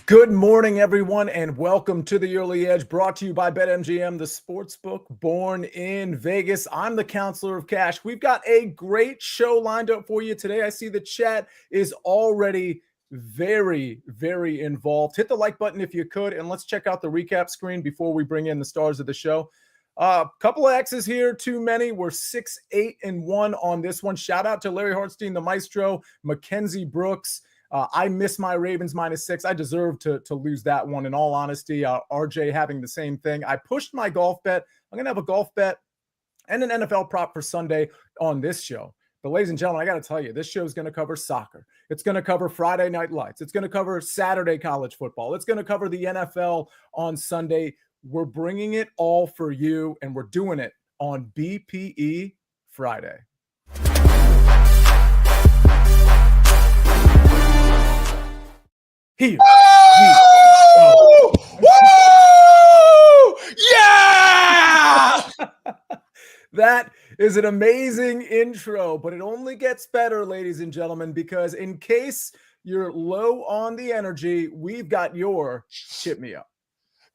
Good morning, everyone, and welcome to the Early Edge, brought to you by BetMGM, the sportsbook born in Vegas. I'm the counselor of cash. We've got a great show lined up for you today. I see the chat is already very, very involved. Hit the like button if you could, and let's check out the recap screen before we bring in the stars of the show. Couple of X's here, too many. We're 6-8-1 on this one. Shout out to Larry Hartstein, the maestro, Mackenzie Brooks. I miss my Ravens -6. I deserve to lose that one, in all honesty. RJ having the same thing. I pushed my golf bet. I'm going to have a golf bet and an NFL prop for Sunday on this show. But ladies and gentlemen, I got to tell you, this show is going to cover soccer. It's going to cover Friday Night Lights. It's going to cover Saturday college football. It's going to cover the NFL on Sunday. We're bringing it all for you, and we're doing it on BPE Friday. Here. Woo! Woo! Yeah! That is an amazing intro, but it only gets better, ladies and gentlemen, because in case you're low on the energy, we've got your Chip Me Up.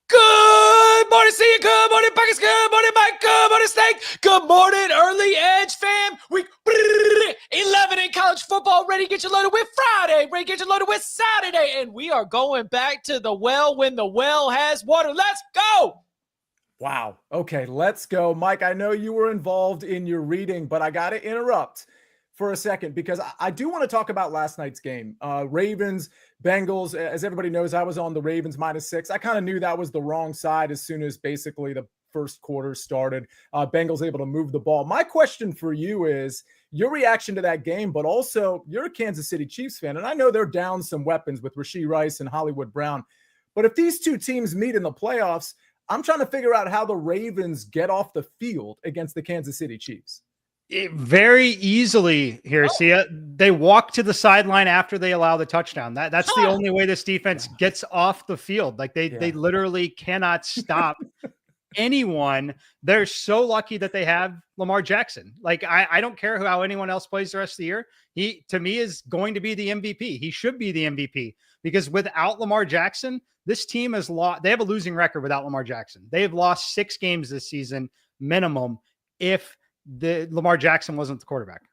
Good morning, see you. Good morning, Buckets. Good morning, Mike. Good morning, Snake. Good morning, Early Edge fam. Week 11 in college football. Ready to get you loaded with Friday. Ready to get you loaded with Saturday. And we are going back to the well when the well has water. Let's go. Wow. Okay, let's go. Mike, I know you were involved in your reading, but I got to interrupt for a second because I do want to talk about last night's game. Ravens, Bengals. As everybody knows, I was on the Ravens -6. I kind of knew that was the wrong side as soon as basically the first quarter started. Bengals able to move the ball. My question for you is your reaction to that game, but also you're a Kansas City Chiefs fan, and I know they're down some weapons with Rashee Rice and Hollywood Brown. But if these two teams meet in the playoffs, I'm trying to figure out how the Ravens get off the field against the Kansas City Chiefs. Very easily here, Sia. They walk to the sideline after they allow the touchdown. That's the only way this defense gets off the field. Like they literally cannot stop anyone. They're so lucky that they have Lamar Jackson. Like I don't care how anyone else plays the rest of the year. He, to me, is going to be the MVP. He should be the MVP because without Lamar Jackson, this team has lost. They have a losing record without Lamar Jackson. They have lost 6 games this season minimum if the Lamar Jackson wasn't the quarterback.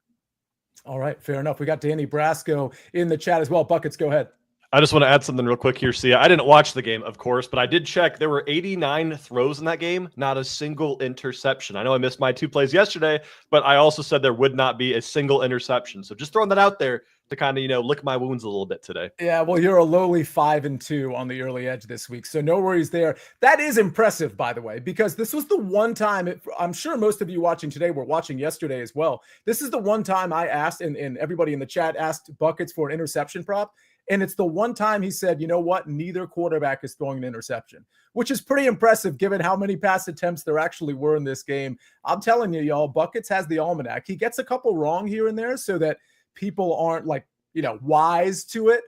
All right, fair enough. We got Danny Brasco in the chat as well. Buckets, go ahead. I just want to add something real quick here, Sia. I didn't watch the game, of course, but I did check. There were 89 throws in that game, not a single interception. I know I missed my 2 plays yesterday, but I also said there would not be a single interception. So just throwing that out there to kind of, lick my wounds a little bit today. Yeah, well, you're a lowly 5-2 on the Early Edge this week, so no worries there. That is impressive, by the way, because this was the one time, I'm sure most of you watching today were watching yesterday as well. This is the one time I asked, and everybody in the chat asked Buckets for an interception prop, and it's the one time he said, you know what, neither quarterback is throwing an interception, which is pretty impressive given how many pass attempts there actually were in this game. I'm telling you, y'all, Buckets has the almanac. He gets a couple wrong here and there so that people aren't wise to it,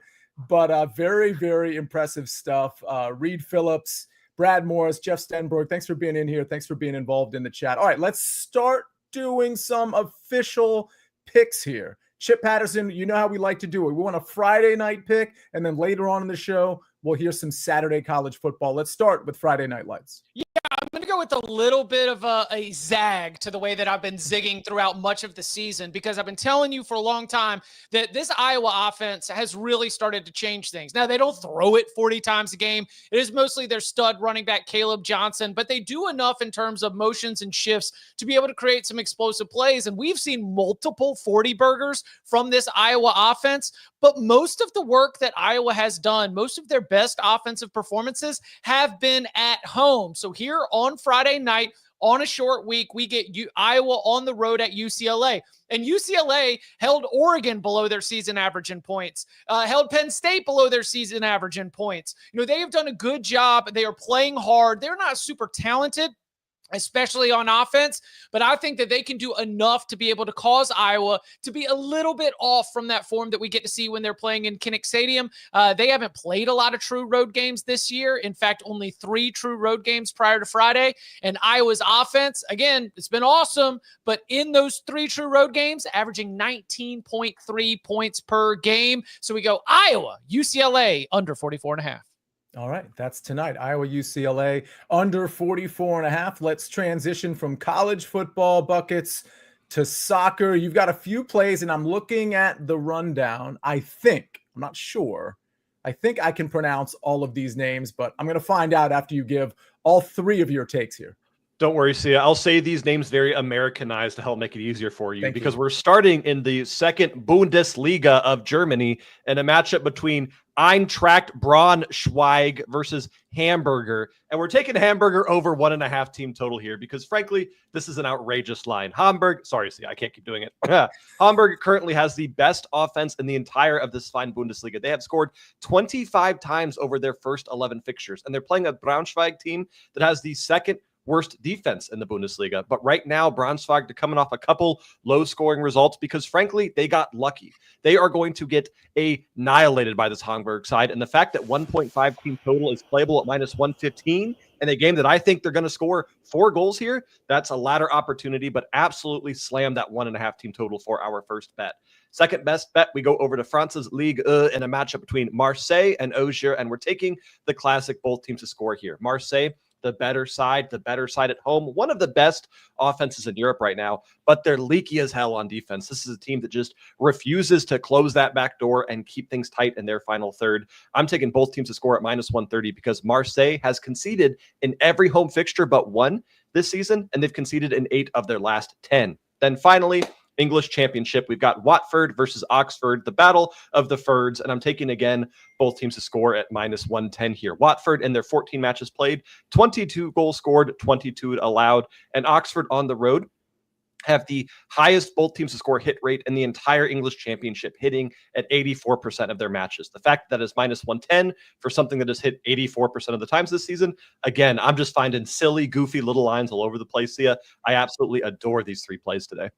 but very, very impressive stuff. Reed Phillips, Brad Morris, Jeff Stenberg, thanks for being in here. Thanks for being involved in the chat. All right, let's start doing some official picks here. Chip Patterson, you know how we like to do it. We want a Friday night pick, and then later on in the show, we'll hear some Saturday college football. Let's start with Friday Night Lights. Yeah, I'm going to go with a little bit of a zag to the way that I've been zigging throughout much of the season, because I've been telling you for a long time that this Iowa offense has really started to change things. Now, they don't throw it 40 times a game. It is mostly their stud running back, Caleb Johnson, but they do enough in terms of motions and shifts to be able to create some explosive plays. And we've seen multiple 40 burgers from this Iowa offense, but most of the work that Iowa has done, most of their best offensive performances have been at home. So here on Friday night, on a short week, we get Iowa on the road at UCLA. And UCLA held Oregon below their season average in points, held Penn State below their season average in points. They have done a good job. They are playing hard. They're not super talented, especially on offense, but I think that they can do enough to be able to cause Iowa to be a little bit off from that form that we get to see when they're playing in Kinnick Stadium. They haven't played a lot of true road games this year. In fact, only 3 true road games prior to Friday. And Iowa's offense, again, it's been awesome, but in those 3 true road games, averaging 19.3 points per game. So we go Iowa, UCLA under 44.5. All right, that's tonight. Iowa UCLA under 44.5. Let's transition from college football buckets to soccer. You've got a few plays, and I'm looking at the rundown. I'm not sure. I think I can pronounce all of these names, but I'm going to find out after you give all three of your takes here. Don't worry, Sia. I'll say these names very Americanized to help make it easier for you, because you. we're starting in the second Bundesliga of Germany in a matchup between Eintracht Braunschweig versus Hamburger. And we're taking Hamburger over 1.5 team total here because, frankly, this is an outrageous line. Sorry, Sia, I can't keep doing it. Hamburg currently has the best offense in the entire of this fine Bundesliga. They have scored 25 times over their first 11 fixtures, and they're playing a Braunschweig team that has the second worst defense in the Bundesliga. But right now, Braunschweig, they're coming off a couple low-scoring results because, frankly, they got lucky. They are going to get annihilated by this Hamburg side. And the fact that 1.5 team total is playable at -115 in a game that I think they're going to score 4 goals here, that's a ladder opportunity, but absolutely slam that 1.5 team total for our first bet. Second best bet, we go over to France's Ligue 1 in a matchup between Marseille and Auxerre, and we're taking the classic both teams to score here. Marseille, the better side at home, one of the best offenses in Europe right now, but they're leaky as hell on defense. This is a team that just refuses to close that back door and keep things tight in their final third. I'm taking both teams to score at -130 because Marseille has conceded in every home fixture but one this season, and they've conceded in 8 of their last 10. Then finally, English Championship, we've got Watford versus Oxford, the battle of the Fords, and I'm taking, again, both teams to score at -110 here. Watford, in their 14 matches played, 22 goals scored, 22 allowed, and Oxford on the road have the highest both teams to score hit rate in the entire English Championship, hitting at 84% of their matches. The fact that is -110 for something that has hit 84% of the times this season, again, I'm just finding silly, goofy little lines all over the place here. I absolutely adore these 3 plays today.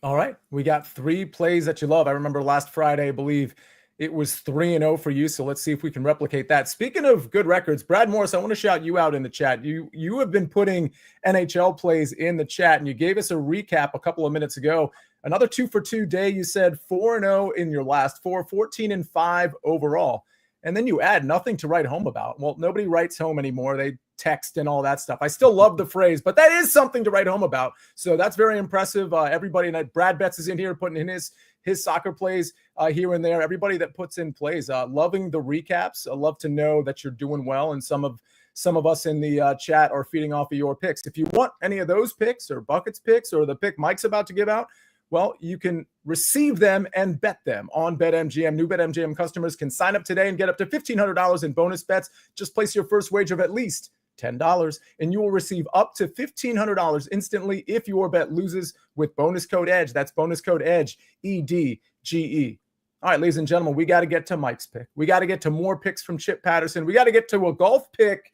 All right. We got 3 plays that you love. I remember last Friday, I believe it was 3-0 for you. So let's see if we can replicate that. Speaking of good records, Brad Morris, I want to shout you out in the chat. You have been putting NHL plays in the chat, and you gave us a recap a couple of minutes ago. Another 2-for-2 day. You said 4-0 in your last 4, 14-5 overall. And then you add nothing to write home about. Well, nobody writes home anymore. They text and all that stuff. I still love the phrase, but that is something to write home about. So that's very impressive. Everybody, and Brad Betts is in here putting in his soccer plays here and there. Everybody that puts in plays, loving the recaps. I love to know that you're doing well. And some of us in the chat are feeding off of your picks. If you want any of those picks or Buckets picks or the pick Mike's about to give out, well, you can receive them and bet them on BetMGM. New BetMGM customers can sign up today and get up to $1,500 in bonus bets. Just place your first wager of at least $10, and you will receive up to $1,500 instantly if your bet loses with bonus code EDGE. That's bonus code EDGE, EDGE. All right, ladies and gentlemen, we got to get to Mike's pick. We got to get to more picks from Chip Patterson. We got to get to a golf pick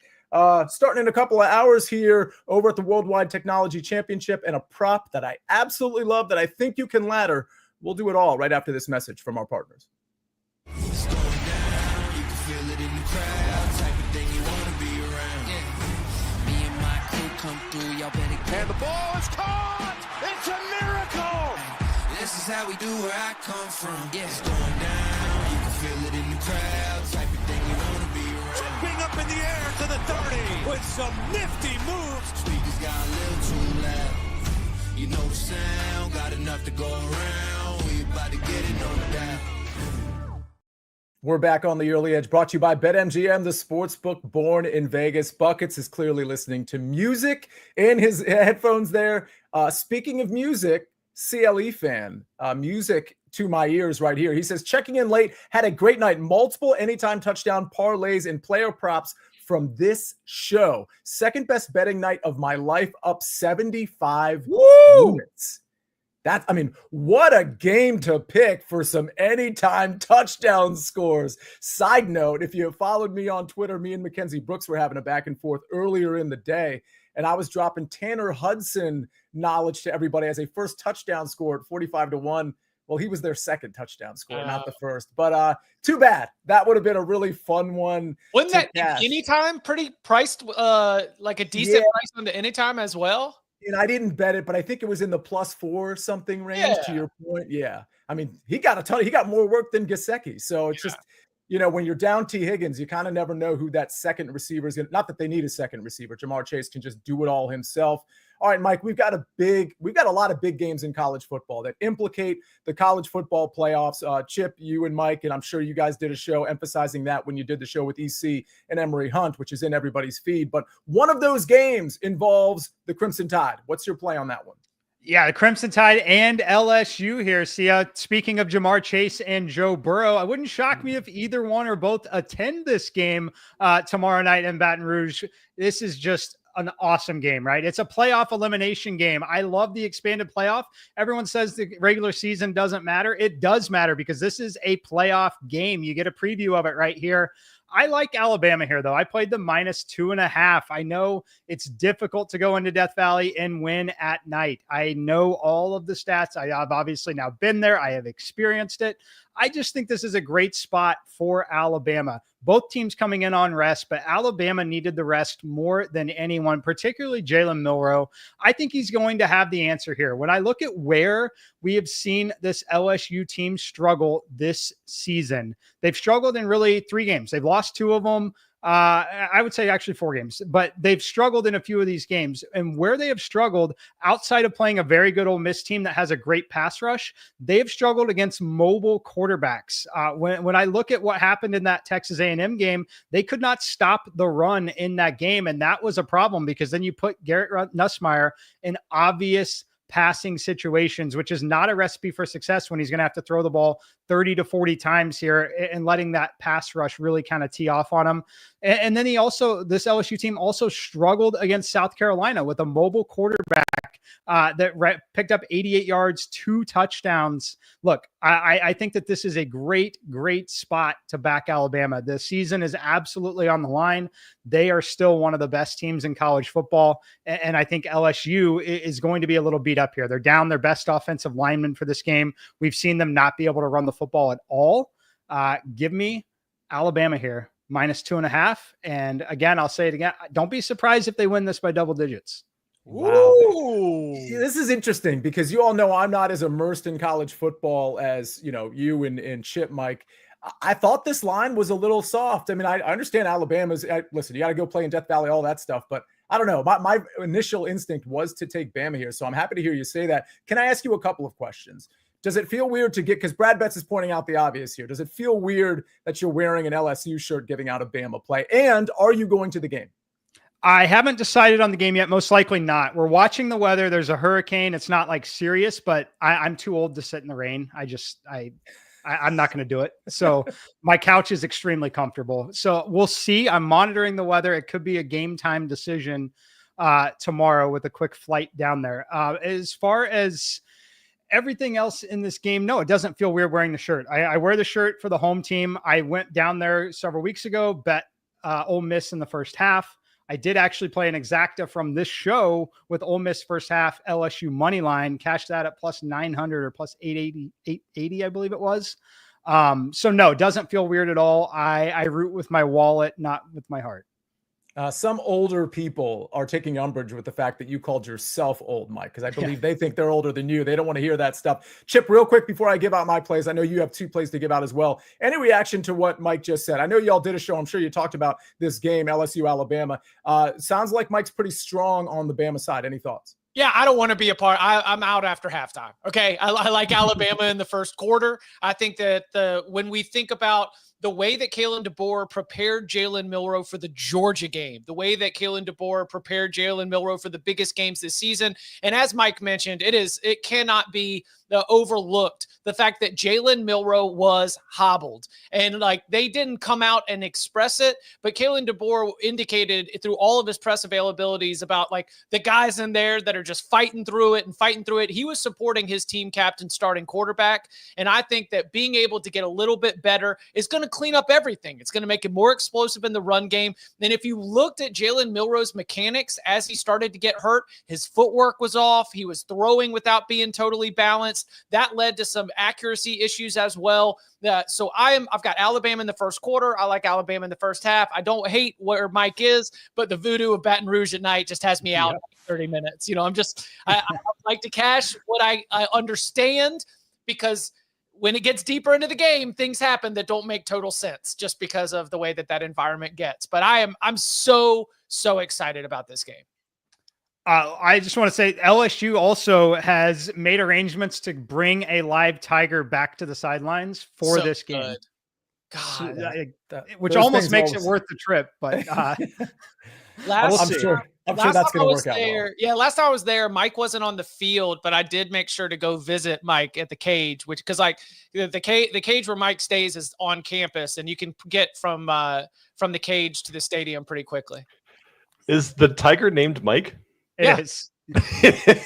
starting in a couple of hours here over at the Worldwide Technology Championship, and a prop that I absolutely love that I think you can ladder. We'll do it all right after this message from our partners. It's going down, you can feel it in the crowd, type of thing you want to be around. Yeah. Me and my crew come through, y'all better get. And the ball is caught! It's a miracle! This is how we do where I come from. Yeah. It's going down, you can feel it in the crowd, type of thing you want to be around. Tripping up in the air to the 30 with some nifty moves. Speakers got a little too loud. You know the sound, got enough to go around. We about to get it, no doubt. We're back on the Early Edge, brought to you by BetMGM, the sportsbook born in Vegas. Buckets is clearly listening to music in his headphones there. Speaking of music, CLE fan, music to my ears right here. He says, checking in late, had a great night. Multiple anytime touchdown parlays and player props from this show. Second best betting night of my life, up 75 units. What a game to pick for some anytime touchdown scores. Side note, if you followed me on Twitter, me and Mackenzie Brooks were having a back and forth earlier in the day, and I was dropping Tanner Hudson knowledge to everybody as a first touchdown score at 45-1. Well, he was their second touchdown score, not the first. But too bad. That would have been a really fun one. Wasn't that anytime pretty priced, like a decent price on the anytime as well? And I didn't bet it, but I think it was in the +4 something range to your point. Yeah. I mean, he got a ton. He got more work than Gesicki. So it's just, when you're down T. Higgins, you kind of never know who that second receiver is. Not that they need a second receiver. Jamar Chase can just do it all himself. All right, Mike, we've got a lot of big games in college football that implicate the college football playoffs. Chip, you and Mike, and I'm sure you guys did a show emphasizing that when you did the show with EC and Emory Hunt, which is in everybody's feed. But one of those games involves the Crimson Tide. What's your play on that one? Yeah, the Crimson Tide and LSU here. Sia, speaking of Jamar Chase and Joe Burrow, it wouldn't shock me if either one or both attend this game tomorrow night in Baton Rouge. This is just an awesome game, right? It's a playoff elimination game. I love the expanded playoff. Everyone says the regular season doesn't matter. It does matter because this is a playoff game. You get a preview of it right here. I like Alabama here, though. I played the -2.5. I know it's difficult to go into Death Valley and win at night. I know all of the stats. I have obviously now been there. I have experienced it. I just think this is a great spot for Alabama. Both teams coming in on rest, but Alabama needed the rest more than anyone, particularly Jalen Milroe. I think he's going to have the answer here. When I look at where we have seen this LSU team struggle this season, they've struggled in really 3 games. They've lost 2 of them. I would say actually 4 games, but they've struggled in a few of these games. And where they have struggled, outside of playing a very good Ole Miss team that has a great pass rush, they've struggled against mobile quarterbacks. When I look at what happened in that Texas A&M game, they could not stop the run in that game. And that was a problem because then you put Garrett Nussmeier in obvious passing situations, which is not a recipe for success when he's going to have to throw the ball 30 to 40 times here and letting that pass rush really kind of tee off on him. And then this LSU team also struggled against South Carolina with a mobile quarterback that picked up 88 yards, 2 touchdowns. Look, I think that this is a great, great spot to back Alabama. The season is absolutely on the line. They are still one of the best teams in college football. And I think LSU is going to be a little beat up here. They're down their best offensive lineman for this game. We've seen them not be able to run the football at all. Give me Alabama here, -2.5. And again, I'll say it again. Don't be surprised if they win this by double digits. Wow. This is interesting because you all know I'm not as immersed in college football as, you and Chip, Mike. I thought this line was a little soft. I mean, I understand Alabama's listen, you got to go play in Death Valley, all that stuff, but I don't know. My initial instinct was to take Bama here. So I'm happy to hear you say that. Can I ask you a couple of questions? Does it feel weird to because Brad Betts is pointing out the obvious here. Does it feel weird that you're wearing an LSU shirt giving out a Bama play? And are you going to the game? I haven't decided on the game yet. Most likely not. We're watching the weather. There's a hurricane. It's not like serious, but I'm too old to sit in the rain. I'm not going to do it. So my couch is extremely comfortable. So we'll see. I'm monitoring the weather. It could be a game time decision tomorrow with a quick flight down there. As far as everything else in this game, no, it doesn't feel weird wearing the shirt. I wear the shirt for the home team. I went down there several weeks ago, bet Ole Miss in the first half. I did actually play an exacta from this show with Ole Miss first half LSU money line, cashed that at +900 or +880, I believe it was. So no, it doesn't feel weird at all. I root with my wallet, not with my heart. Some older people are taking umbrage with the fact that you called yourself old, Mike, because I believe they think they're older than you. They don't want to hear that stuff. Chip, real quick before I give out my plays, I know you have 2 plays to give out as well. Any reaction to what Mike just said? I know y'all did a show. I'm sure you talked about this game, LSU, Alabama. Sounds like Mike's pretty strong on the Bama side. Any thoughts? Yeah, I don't want to be a part. I'm out after halftime. Okay. I like Alabama in the first quarter. I think that when we think about the way that Kalen DeBoer prepared Jalen Milroe for the Georgia game, the way that Kalen DeBoer prepared Jalen Milroe for the biggest games this season. And as Mike mentioned, it cannot be overlooked the fact that Jalen Milroe was hobbled, and like they didn't come out and express it, but Kalen DeBoer indicated through all of his press availabilities about like the guys in there that are just fighting through it. He was supporting his team captain, starting quarterback. And I think that being able to get a little bit better is going to clean up everything. It's going to make it more explosive in the run game. And if you looked at Jalen Milroe's mechanics as he started to get hurt, his footwork was off. He was throwing without being totally balanced. That led to some accuracy issues as well. So I've got Alabama in the first quarter. I like Alabama in the first half. I don't hate where Mike is, but the voodoo of Baton Rouge at night just has me out 30 minutes. I like to cash what I understand, because when it gets deeper into the game, things happen that don't make total sense just because of the way that environment gets. But I'm so excited about this game. I just want to say LSU also has made arrangements to bring a live tiger back to the sidelines for this game. Good. God, which almost makes it worth the trip. But I'm sure that's going to work out well. Yeah, last time I was there, Mike wasn't on the field, but I did make sure to go visit Mike at the cage, because like the cage where Mike stays is on campus, and you can get from the cage to the stadium pretty quickly. Is the tiger named Mike? It is.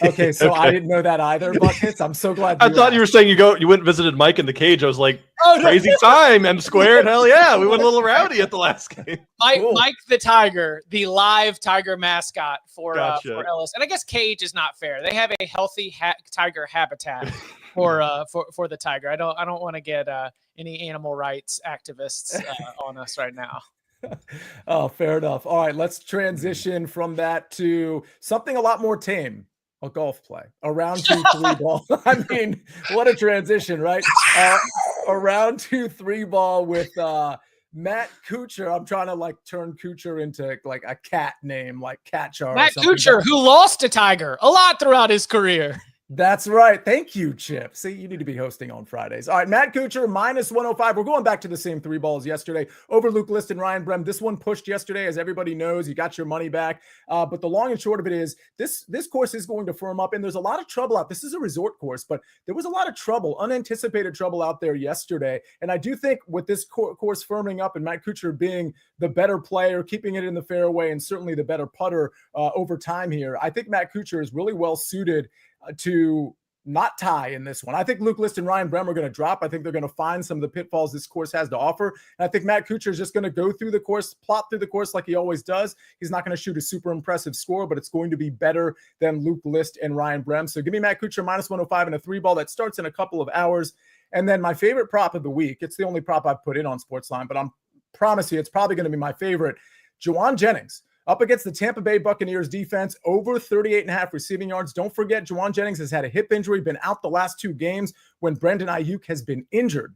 Okay, so I didn't know that either, Buckets. I'm so glad. I thought you were saying you went and visited Mike in the cage. I was like, crazy time, M squared. Hell yeah, we went a little rowdy at the last game. Mike the Tiger, the live tiger mascot for Ellis. And I guess cage is not fair. They have a healthy tiger habitat for the tiger. I don't want to get any animal rights activists on us right now. Oh, fair enough. All right, let's transition from that to something a lot more tame. A golf play, a round 2-3 ball. I mean, what a transition, right? A round 2-3 ball with Matt Kuchar. I'm trying to turn Kuchar into like a cat name, like Catchar. Matt Kuchar, who lost to Tiger a lot throughout his career. That's right. Thank you, Chip. See, you need to be hosting on Fridays. All right, Matt Kuchar, -105. We're going back to the same 3 balls yesterday over Luke List and Ryan Brehm. This one pushed yesterday, as everybody knows. You got your money back. But the long and short of it is this course is going to firm up, and there's a lot of trouble out. This is a resort course, but there was a lot of trouble, unanticipated trouble out there yesterday. And I do think with this course firming up and Matt Kuchar being the better player, keeping it in the fairway, and certainly the better putter over time here, I think Matt Kuchar is really well suited to not tie in this one. I think Luke List and Ryan Brehm are going to drop. I think they're going to find some of the pitfalls this course has to offer. And I think Matt Kuchar is just going to go through the course, plot through the course like he always does. He's not going to shoot a super impressive score, but it's going to be better than Luke List and Ryan Brehm. So give me Matt Kuchar -105 and a 3 ball that starts in a couple of hours. And then my favorite prop of the week, it's the only prop I've put in on SportsLine, but I'm promise you it's probably going to be my favorite. Juwan Jennings up against the Tampa Bay Buccaneers defense, over 38.5 receiving yards. Don't forget, Juwan Jennings has had a hip injury, been out the last 2 games when Brandon Ayuk has been injured.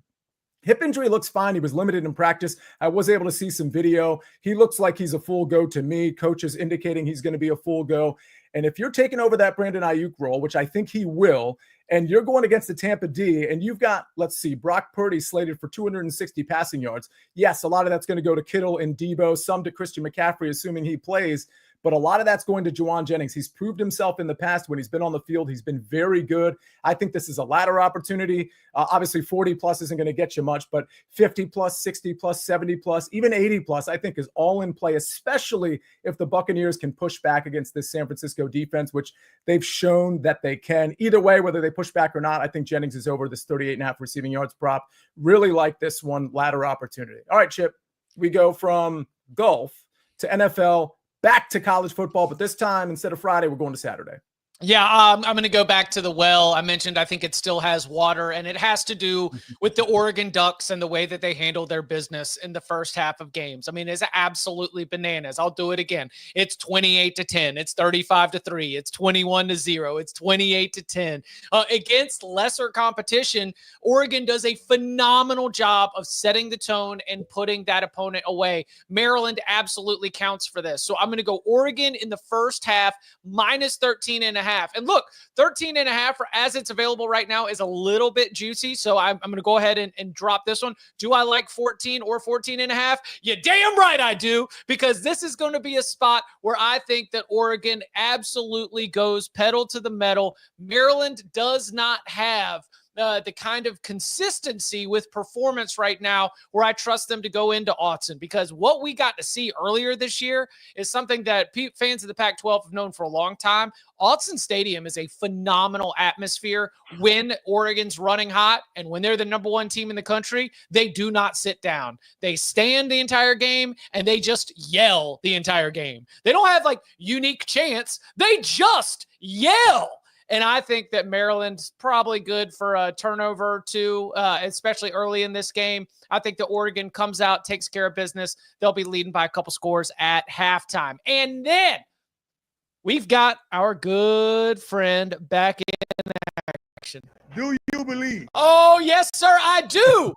Hip injury looks fine. He was limited in practice. I was able to see some video. He looks like he's a full go to me. Coach is indicating he's going to be a full go. And if you're taking over that Brandon Ayuk role, which I think he will, and you're going against the Tampa D, and you've got, let's see, Brock Purdy slated for 260 passing yards. Yes, a lot of that's going to go to Kittle and Debo, some to Christian McCaffrey, assuming he plays. But a lot of that's going to Juwan Jennings. He's proved himself in the past when he's been on the field. He's been very good. I think this is a ladder opportunity. Obviously, 40 plus isn't going to get you much, but 50 plus, 60 plus, 70 plus, even 80 plus, I think is all in play, especially if the Buccaneers can push back against this San Francisco defense, which they've shown that they can. Either way, whether they push back or not, I think Jennings is over this 38.5 receiving yards prop. Really like this one, ladder opportunity. All right, Chip, we go from golf to NFL, back to college football, but this time, instead of Friday, we're going to Saturday. Yeah, I'm going to go back to the well. I mentioned I think it still has water, and it has to do with the Oregon Ducks and the way that they handle their business in the first half of games. I mean, it's absolutely bananas. I'll do it again. It's 28-10. It's 35-3. It's 21-0. It's 28-10. Against lesser competition, Oregon does a phenomenal job of setting the tone and putting that opponent away. Maryland absolutely counts for this. So I'm going to go Oregon in the first half, -13.5. And look, 13.5 as it's available right now is a little bit juicy. So I'm going to go ahead and drop this one. Do I like 14 or 14.5? You damn right I do, because this is going to be a spot where I think that Oregon absolutely goes pedal to the metal. Maryland does not have the kind of consistency with performance right now where I trust them to go into Autzen, because what we got to see earlier this year is something that fans of the Pac-12 have known for a long time. Autzen Stadium is a phenomenal atmosphere when Oregon's running hot, and when they're the #1 team in the country, they do not sit down. They stand the entire game, and they just yell the entire game. They don't have unique chants. They just yell. And I think that Maryland's probably good for a turnover or two, especially early in this game. I think that Oregon comes out, takes care of business. They'll be leading by a couple scores at halftime. And then we've got our good friend back in prediction. Do you believe? Oh, yes, sir, I do.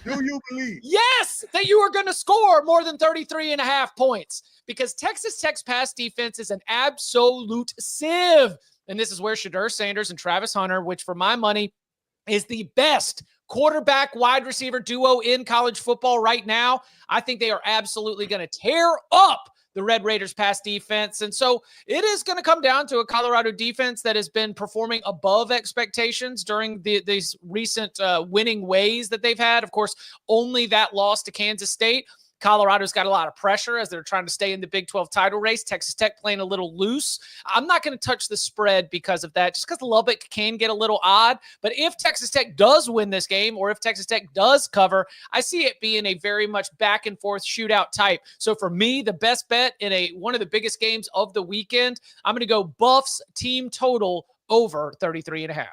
Do you believe? Yes, that you are going to score more than 33.5 points, because Texas Tech's pass defense is an absolute sieve. And this is where Shedeur Sanders and Travis Hunter, which for my money is the best quarterback wide receiver duo in college football right now. I think they are absolutely going to tear up the Red Raiders pass defense. And so it is going to come down to a Colorado defense that has been performing above expectations during these recent winning ways that they've had. Of course, only that loss to Kansas State. Colorado's got a lot of pressure as they're trying to stay in the Big 12 title race. Texas Tech playing a little loose. I'm not going to touch the spread because of that, just because Lubbock can get a little odd. But if Texas Tech does win this game, or if Texas Tech does cover, I see it being a very much back and forth shootout type. So for me, the best bet in one of the biggest games of the weekend, I'm going to go Buffs team total over 33.5.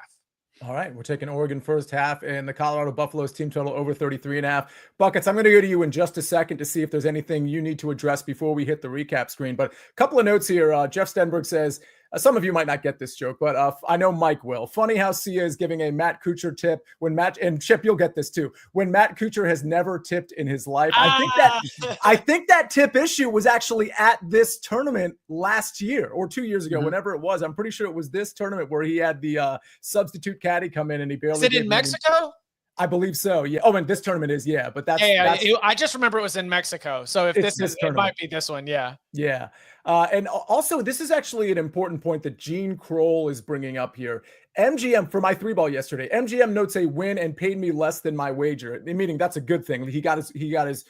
All right, we're taking Oregon first half and the Colorado Buffaloes team total over 33.5. Buckets, I'm going to go to you in just a second to see if there's anything you need to address before we hit the recap screen. But a couple of notes here. Jeff Stenberg says, some of you might not get this joke, but I know Mike will. Funny how Sia is giving a Matt Kuchar tip and Chip, you'll get this too, when Matt Kuchar has never tipped in his life. I think that tip issue was actually at this tournament last year or 2 years ago, whenever it was. I'm pretty sure it was this tournament where he had the substitute caddy come in and he barely. Is it in Mexico? I believe so. Yeah. Oh, and this tournament is, yeah, but that's I just remember it was in Mexico. So if this is, it might be this one. Yeah. Yeah. And also, this is actually an important point that Gene Kroll is bringing up here. MGM, for my 3-ball yesterday, MGM notes a win and paid me less than my wager, meaning that's a good thing. He got his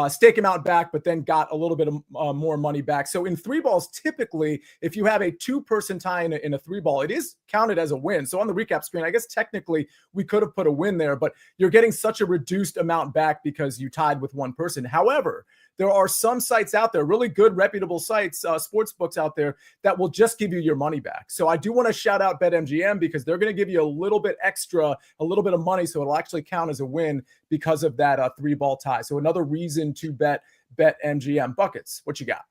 stake amount back, but then got a little bit of more money back. So in 3-balls, typically, if you have a 2-person tie in a 3-ball, it is counted as a win. So on the recap screen, I guess technically we could have put a win there, but you're getting such a reduced amount back because you tied with one person. However, there are some sites out there, really good, reputable sites, sports books out there that will just give you your money back. So I do want to shout out BetMGM because they're going to give you a little bit extra, a little bit of money. So it'll actually count as a win because of that 3-ball tie. So another reason to bet BetMGM. Buckets, what you got?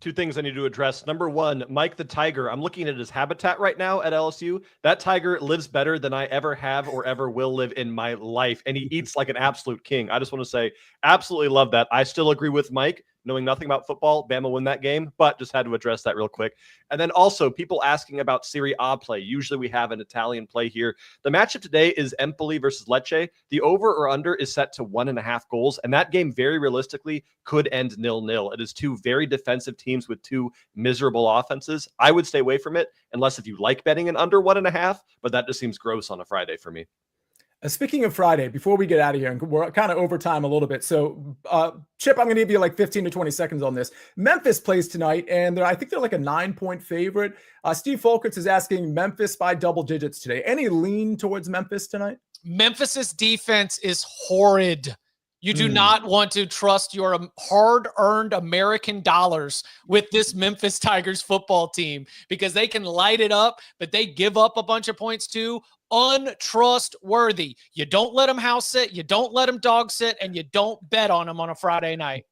Two things I need to address. Number one, Mike the Tiger. I'm looking at his habitat right now at LSU. That tiger lives better than I ever have or ever will live in my life. And he eats like an absolute king. I just want to say, absolutely love that. I still agree with Mike. Knowing nothing about football, Bama win that game, but just had to address that real quick. And then also people asking about Serie A play. Usually we have an Italian play here. The matchup today is Empoli versus Lecce. The over or under is set to 1.5 goals. And that game very realistically could end 0-0. It is two very defensive teams with two miserable offenses. I would stay away from it unless if you like betting an under 1.5, but that just seems gross on a Friday for me. Speaking of Friday, before we get out of here, and we're kind of over time a little bit. So, Chip, I'm going to give you like 15 to 20 seconds on this. Memphis plays tonight, and I think they're like a 9-point favorite. Steve Folkerts is asking Memphis by double digits today. Any lean towards Memphis tonight? Memphis's defense is horrid. You do not want to trust your hard-earned American dollars with this Memphis Tigers football team because they can light it up, but they give up a bunch of points too. Untrustworthy. You don't let them house sit, you don't let them dog sit, and you don't bet on them on a Friday night.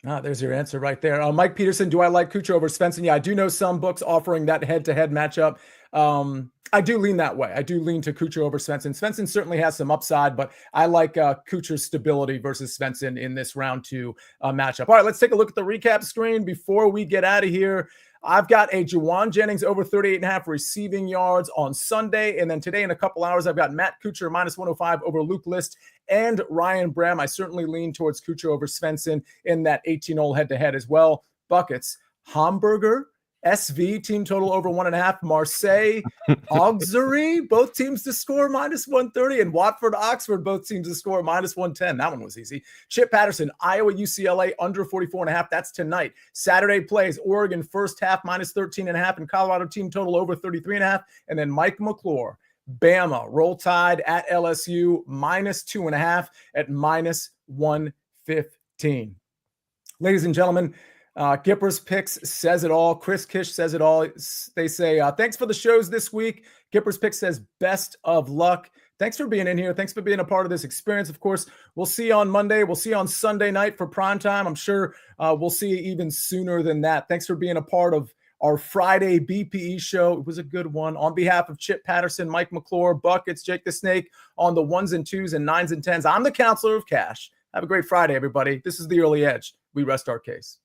There's your answer right there. Mike Peterson, do I like Kuchar over Svensson? Yeah, I do know some books offering that head-to-head matchup. I do lean that way. I do lean to Kuchar over Svensson. Svensson certainly has some upside, but I like Kuchar's stability versus Svensson in this round 2 matchup. All right, let's take a look at the recap screen before we get out of here. I've got a Juwan Jennings over 38.5 receiving yards on Sunday. And then today in a couple hours, I've got Matt Kuchar minus 105 over Luke List and Ryan Bram. I certainly lean towards Kuchar over Svensson in that 18-hole head-to-head as well. Buckets, Hamburger, SV team total over 1.5. Marseille, Auxerre, both teams to score minus 130, and Watford, Oxford, both teams to score minus 110. That one was easy. Chip Patterson, Iowa, UCLA under 44.5. That's tonight. Saturday plays Oregon first half minus 13.5, and Colorado team total over 33.5. And then Mike McClure, Bama, Roll Tide at LSU minus 2.5 at minus 115. Ladies and gentlemen, Gipper's Picks says it all. Chris Kish says it all. They say, thanks for the shows this week. Gipper's Picks says, best of luck. Thanks for being in here. Thanks for being a part of this experience. Of course, we'll see you on Monday. We'll see you on Sunday night for prime time. I'm sure we'll see you even sooner than that. Thanks for being a part of our Friday BPE show. It was a good one. On behalf of Chip Patterson, Mike McClure, Buckets, Jake the Snake, on the 1s and 2s and 9s and 10s, I'm the counselor of cash. Have a great Friday, everybody. This is the Early Edge. We rest our case.